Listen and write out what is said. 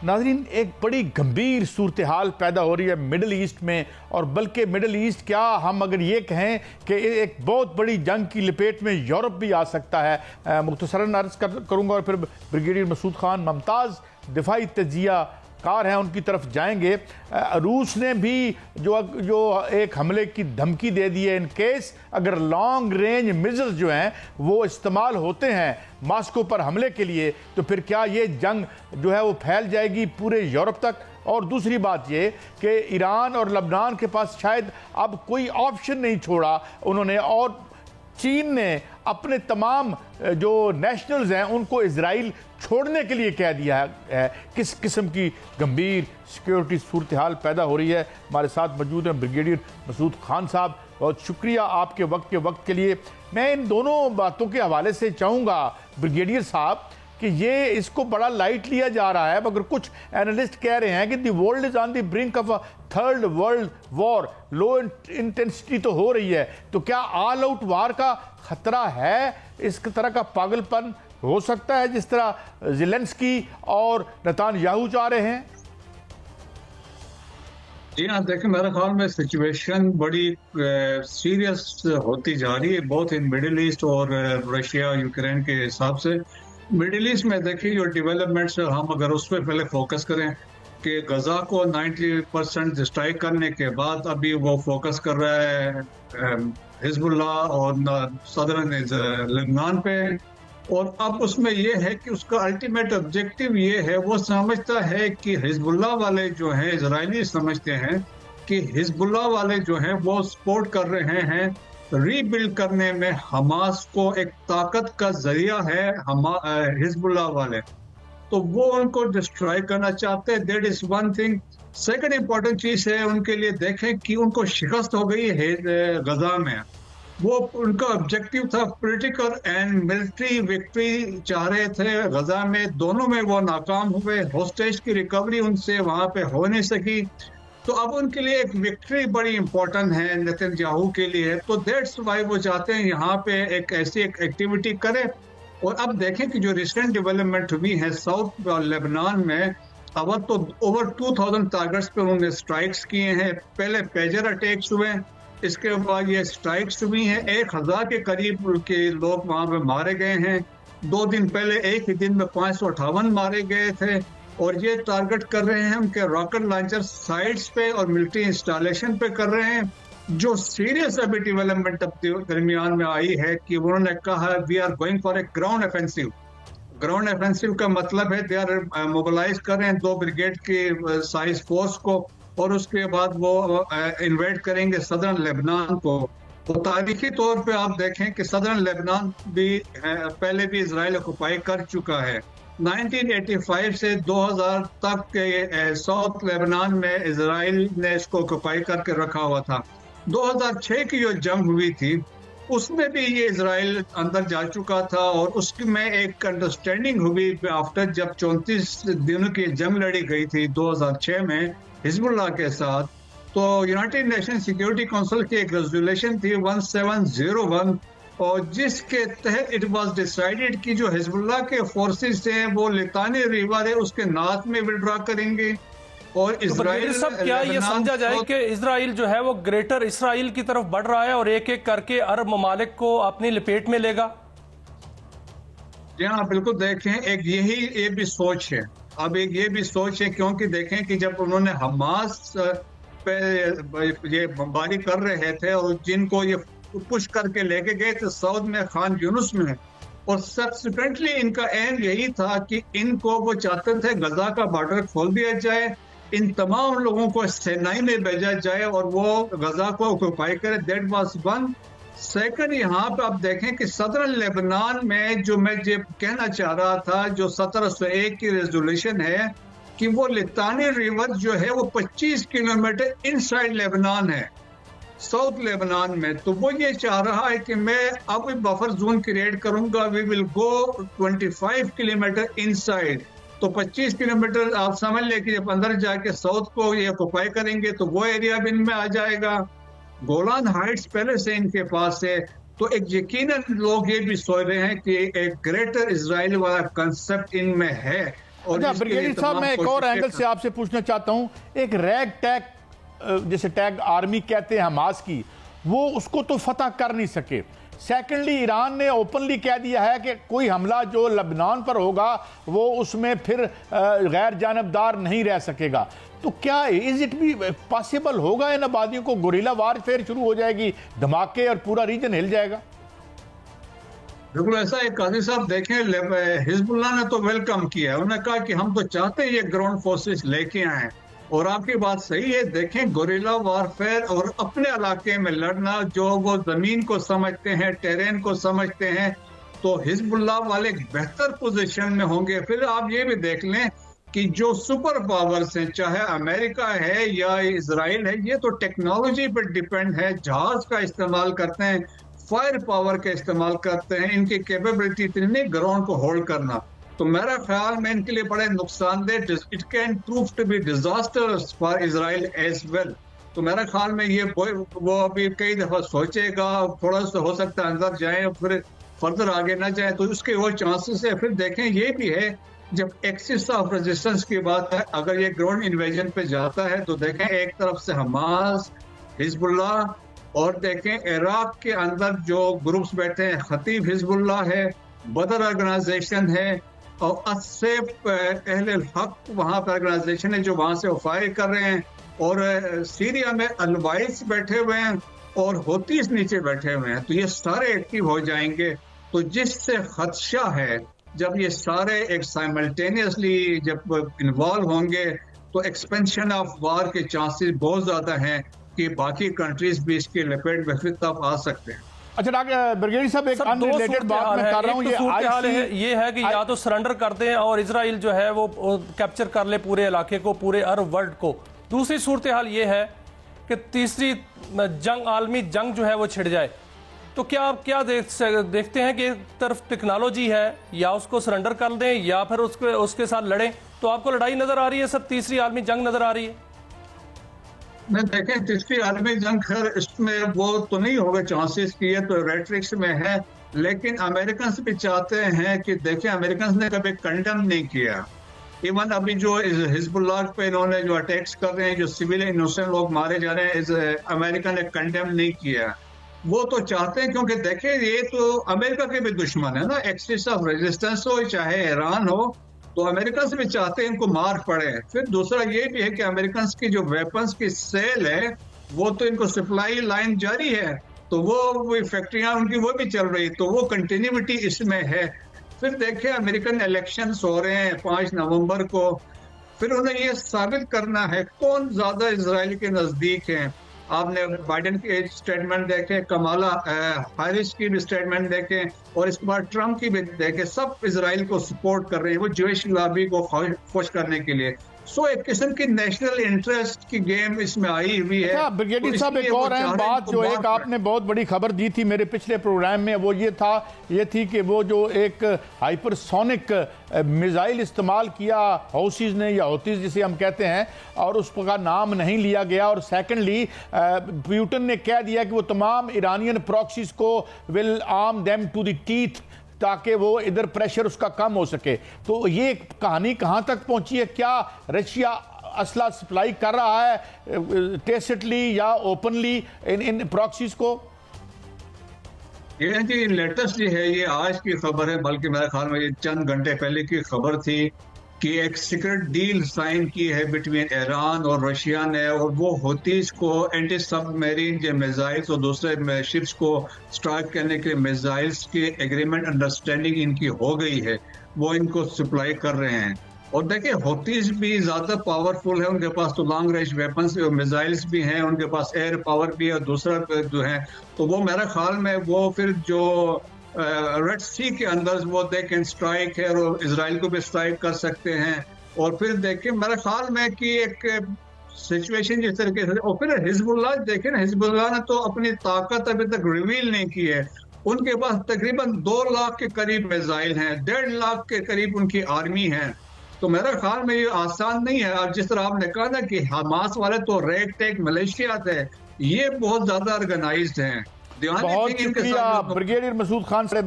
नाज़रीन, एक बड़ी गंभीर सूरत हाल पैदा हो रही है मिडल ईस्ट में, और बल्कि मिडल ईस्ट क्या, हम अगर ये कहें कि एक बहुत बड़ी जंग की लपेट में यूरोप भी आ सकता है। मुख्तसरन अर्ज़ करूँगा और फिर ब्रिगेडियर मसूद खान मुमताज़ दिफाई तजिया कार हैं उनकी तरफ जाएंगे। रूस ने भी जो एक हमले की धमकी दे दी है, इन केस अगर लॉन्ग रेंज मिसाइल्स जो हैं वो इस्तेमाल होते हैं मॉस्को पर हमले के लिए, तो फिर क्या ये जंग जो है वो फैल जाएगी पूरे यूरोप तक। और दूसरी बात ये कि ईरान और लबनान के पास शायद अब कोई ऑप्शन नहीं छोड़ा उन्होंने, और चीन ने अपने तमाम जो नेशनल्स हैं उनको इजराइल छोड़ने के लिए कह दिया है। किस किस्म की गंभीर सिक्योरिटी सूरत हाल पैदा हो रही है। हमारे साथ मौजूद हैं ब्रिगेडियर मसूद खान साहब, बहुत शुक्रिया आपके वक्त के लिए। मैं इन दोनों बातों के हवाले से चाहूँगा ब्रिगेडियर साहब कि ये इसको बड़ा लाइट लिया जा रहा है, मगर कुछ एनालिस्ट कह रहे हैं कि the world is on the brink of a third world war, low intensity तो हो रही है, तो क्या ऑल आउट वार का खतरा है? इस तरह का पागलपन हो सकता है जिस तरह ज़ेलेंस्की और नेतान्याहू चाह रहे हैं? जी हाँ, देखिए मेरे ख्याल में सिचुएशन बड़ी सीरियस होती जा रही है, बहुत इन मिडिल ईस्ट और रशिया यूक्रेन के हिसाब से। मिडिल ईस्ट में देखिए जो डेवलपमेंट्स, हम अगर उस पर पहले फोकस करें कि गजा को 90% स्ट्राइक करने के बाद अभी वो फोकस कर रहा है हिजबुल्लाह और सदरन लेबनान पे, और अब उसमें ये है कि उसका अल्टीमेट ऑब्जेक्टिव ये है, वो समझता है कि हिजबुल्लाह वाले जो हैं, इजरायली समझते हैं कि हिजबुल्लाह वाले जो हैं वो सपोर्ट कर रहे हैं रीबिल्ड करने में हमास को, एक ताकत का जरिया है हिजबुल्लाह वाले, तो वो उनको डिस्ट्रॉय करना चाहते हैं। That is one thing. Second important चीज है उनके लिए, देखें कि उनको शिकस्त हो गई है गजा में, वो उनका ऑब्जेक्टिव था पॉलिटिकल एंड मिलिट्री विक्ट्री चाह रहे थे गजा में, दोनों में वो नाकाम हुए। होस्टेज की रिकवरी उनसे वहां पे हो नहीं सकी, तो अब उनके लिए एक विक्ट्री बड़ी इंपॉर्टेंट है नेतन्याहू के लिए, तो दैट्स वाई वो चाहते हैं यहाँ पे एक ऐसी एक एक्टिविटी करें। और अब देखें कि जो रिसेंट डेवलपमेंट हुई है साउथ लेबनान में, अब तो ओवर 2000 टारगेट्स पे उन्होंने स्ट्राइक्स किए हैं। पहले पेजर अटैक्स हुए, इसके बाद ये स्ट्राइक्स हुई हैं, 1000 के करीब के लोग वहां पे मारे गए हैं। 2 दिन पहले एक ही दिन में 558 मारे गए थे, और ये टारगेट कर रहे हैं उनके रॉकेट लॉन्चर साइट्स पे और मिलिट्री इंस्टॉलेशन पे कर रहे हैं। जो सीरियस अभी डेवलपमेंट दरमियान में आई है कि उन्होंने कहा we are going for a ground offensive. Ground offensive का मतलब है दे आर मोबिलाइज कर रहे हैं 2 ब्रिगेड के साइज फोर्स को, और उसके बाद वो इन्वेट करेंगे सदर्न लेबनान को। तो तारीखी तौर पे आप देखें कि सदर्न लेबनान भी पहले भी इजराइल ऑक्युपाई कर चुका है। 1985 से 2000 तक के साउथ लेबनान में इजराइल ने इसको ऑक्युपाई करके रखा हुआ था। 2006 की जो जंग हुई थी उसमें भी ये इजराइल अंदर जा चुका था, और उसकी में एक अंडरस्टैंडिंग हुई आफ्टर, जब 34 दिनों की जंग लड़ी गई थी 2006 में हिजबुल्लाह के साथ। तो यूनाइटेड नेशन सिक्योरिटी काउंसिल की एक रेजोल्यूशन थी 1701, और जिसके तहत इट वाज डिसाइडेड कि जो हिजबुल्लाह के फोर्सेस हैं वो लितानी रिवर है उसके नॉर्थ में विड्रॉ करेंगे, और इजराइल सब क्या ये समझा जाए कि इजराइल जो है वो ग्रेटर इसराइल की तरफ बढ़ रहा है और एक एक करके अरब ममालिक को अपनी लपेट में लेगा? जी हाँ, बिल्कुल। देखें, एक ये भी सोच है, अब एक ये भी सोच है, क्योंकि देखें कि जब उन्होंने हमास पे ये बमबारी कर रहे थे और जिनको ये पुश करके लेके गए थे साउथ में खान यूनुस में, और सब्सिक्वेंटली इनका एम यही था कि इनको वो चाहते थे गजा का बॉर्डर खोल दिया जाए, इन तमाम लोगों को सेनाई में भेजा जाए और वो गजा को ऑक्युपाई करे। That was one. सेकंड, यहाँ पे आप देखें कि सदर्न लेबनान में जो मैं ये कहना चाह रहा था, जो 1701 की रेजोल्यूशन है कि वो लितानी रिवर जो है वो 25 किलोमीटर इनसाइड लेबनान है, साउथ लेबनान में, तो वो ये चाह रहा है कि मैं अब बफर जोन क्रिएट करूंगा, we will go 25 kilometre inside. तो 25 किलोमीटर आप समझ लें कि जब अंदर जाके साउथ को ये ऑक्युपाई करेंगे तो वो एरिया भी इनमें आ जाएगा। गोलान हाइट्स पहले से इनके पास है, तो एक यकीनन लोग ये भी सोच रहे हैं कि एक ग्रेटर इजराइल वाला कंसेप्ट इनमें है। अच्छा ब्रिगेडियर साहब, मैं एक और एंगल से आपसे पूछना चाहता हूं, एक रैग टैग जैसे टैग आर्मी कहते हैं हमास की, वो उसको तो फतह कर नहीं सके। सेकेंडली ईरान ने ओपनली कह दिया है कि कोई हमला जो लबनान पर होगा वो उसमें फिर गैर जानबदार नहीं रह सकेगा। तो क्या इज इट भी पॉसिबल होगा इन आबादियों को गोरिल्ला वारफेयर शुरू हो जाएगी, धमाके और पूरा रीजन हिल जाएगा? बिल्कुल ऐसा है काजी साहब। देखें, हिजबुल्लाह ने तो वेलकम किया, उन्होंने कहा कि हम तो चाहते हैं ये ग्राउंड फोर्सेस लेके आए, और आपकी बात सही है। देखें, गोरिल्ला वारफेयर और अपने इलाके में लड़ना, जो वो जमीन को समझते हैं, टेरेन को समझते हैं, तो हिजबुल्लाह वाले बेहतर पोजीशन में होंगे। फिर आप ये भी देख लें कि जो सुपर पावर्स हैं, चाहे अमेरिका है या इजराइल है, ये तो टेक्नोलॉजी पर डिपेंड है, जहाज का इस्तेमाल करते हैं, फायर पावर का इस्तेमाल करते हैं, इनकी कैपेबिलिटी इतनी ग्राउंड को होल्ड करना। तो मेरा ख्याल में इनके लिए बड़े नुकसानदेह, it can prove to be disasters for Israel as well. तो मेरा ख्याल में ये वो अभी कई दफा सोचेगा, थोड़ा सा हो सकता है अंदर जाए और फिर फर्दर आगे ना जाए, तो उसके वो चांसेस है। फिर देखें, ये भी है जब एक्सिस ऑफ रेजिस्टेंस की बात है, अगर ये ग्राउंड इन्वेजन पे जाता है तो देखें एक तरफ से हमास, हिजबुल्लाह, और देखें इराक के अंदर जो ग्रुप्स बैठे हैं, खतीब हिजबुल्लाह है, बदर ऑर्गेनाइजेशन है, और असैफ अहले हक वहाँ पर ऑर्गेनाइजेशन है जो वहाँ से फायर कर रहे हैं, और सीरिया में अलवाइस बैठे हुए हैं और होतीस नीचे बैठे हुए हैं। तो ये सारे एक्टिव हो जाएंगे। तो जिससे खदशा है, जब ये सारे एक साइमल्टेनियसली जब इन्वॉल्व होंगे तो एक्सपेंशन ऑफ वार के चांसेस बहुत ज्यादा हैं कि बाकी कंट्रीज भी इसकी लपेट में फिर तब आ सकते हैं। अच्छा डॉक्टर ब्रिगेडियर साहब, एक अनरिलेटेड बात मैं कर रहा हूं, ये है कि या तो सरेंडर कर दें और इजराइल जो है वो कैप्चर कर ले पूरे इलाके को, पूरे अरब वर्ल्ड को। दूसरी सूरत हाल ये है कि तीसरी जंग, आलमी जंग जो है वो छिड़ जाए। तो क्या आप क्या देखते हैं कि एक तरफ टेक्नोलॉजी है, या उसको सरेंडर कर दें या फिर उसके साथ लड़ें? तो आपको लड़ाई नजर आ रही है सर, तीसरी आलमी जंग नजर आ रही है? मैं देखें, तीसरी आलमी जंग खैर इसमें वो तो नहीं होगा चांसेस की, है तो रेट्रिक्स में है, लेकिन अमेरिकन भी चाहते हैं कि देखें, अमेरिकन ने कभी कंडेम नहीं किया। इवन अभी जो हिजबुल्लाह पे इन्होंने जो अटैक्स कर रहे हैं, जो सिविल इनोसेंट लोग मारे जा रहे हैं, अमेरिका ने कंडेम नहीं किया। वो तो चाहते हैं, क्योंकि देखें ये तो अमेरिका के भी दुश्मन है ना, एक्सिस ऑफ रेजिस्टेंस हो चाहे ईरान हो, तो अमेरिका से भी चाहते हैं इनको मार पड़े। फिर दूसरा ये भी है कि अमेरिकन की जो वेपन्स की सेल है वो तो इनको सप्लाई लाइन जारी है, तो वो फैक्ट्रियां उनकी वो भी चल रही, तो वो कंटिन्यूटी इसमें है। फिर देखें, अमेरिकन इलेक्शंस हो रहे हैं 5 नवंबर को, फिर उन्हें ये साबित करना है कौन ज्यादा इजराइल के नजदीक है। आपने बाइडेन के स्टेटमेंट देखे, कमाला हैरिस की भी स्टेटमेंट देखे, और इसके बाद ट्रंप की भी देखे, सब इजराइल को सपोर्ट कर रहे हैं, वो ज्यूइश लॉबी को खुश करने के लिए। सो एक किस्म की नेशनल इंटरेस्ट की गेम इसमें आई हुई है। ब्रिगेडियर साहब, एक और अहम बात जो एक आपने बहुत बड़ी खबर दी थी मेरे पिछले प्रोग्राम में, वो ये थी कि वो जो एक हाइपरसोनिक मिसाइल इस्तेमाल किया हौसीज ने, या हौतीज जिसे हम कहते हैं, और उसका नाम नहीं लिया गया। और सेकेंडली पुतिन ने कह दिया कि वो तमाम ईरानियन प्रॉक्सीज को will arm them to the teeth, ताकि वो इधर प्रेशर उसका कम हो सके। तो ये कहानी कहां तक पहुंची है? क्या रशिया असला सप्लाई कर रहा है टेसिटली या ओपनली इन प्रॉक्सीज को? ये जी लेटेस्ट जो है, ये आज की खबर है, बल्कि मेरे ख्याल में ये चंद घंटे पहले की खबर थी कि एक सीक्रेट डील साइन की है बिटवीन ईरान और रशिया ने, और वो हौतीस को एंटी सबमरीन जो मिसाइल्स और दूसरे शिप्स को स्ट्राइक करने के मिसाइल्स की एग्रीमेंट अंडरस्टैंडिंग इनकी हो गई है, वो इनको सप्लाई कर रहे हैं। और देखिए, हौतीस भी ज्यादा पावरफुल है, उनके पास तो लॉन्ग रेंज वेपन्स और मिसाइल्स भी हैं, उनके पास एयर पावर भी है, और दूसरा जो है, तो वो मेरे ख्याल में वो फिर जो रेड सी के अंदर वो दे कैन स्ट्राइक है, और इजराइल को भी स्ट्राइक कर सकते हैं। और फिर देखिए, मेरे ख्याल में कि एक सिचुएशन जिस तरीके से, और फिर हिजबुल्लाह देखिए ना, हिजबुल्लाह ने तो अपनी ताकत अभी तक रिवील नहीं की है। उनके पास तकरीबन 2 लाख के करीब मिसाइल हैं, 1.5 लाख के करीब उनकी आर्मी है। तो मेरे ख्याल में ये आसान नहीं है। और जिस तरह आपने कहा ना कि हमास वाले तो रेड टेक मलेशिया थे, ये बहुत ज्यादा ऑर्गेनाइज्ड हैं। बहुत शुक्रिया ब्रिगेडियर मसूद खान साहब।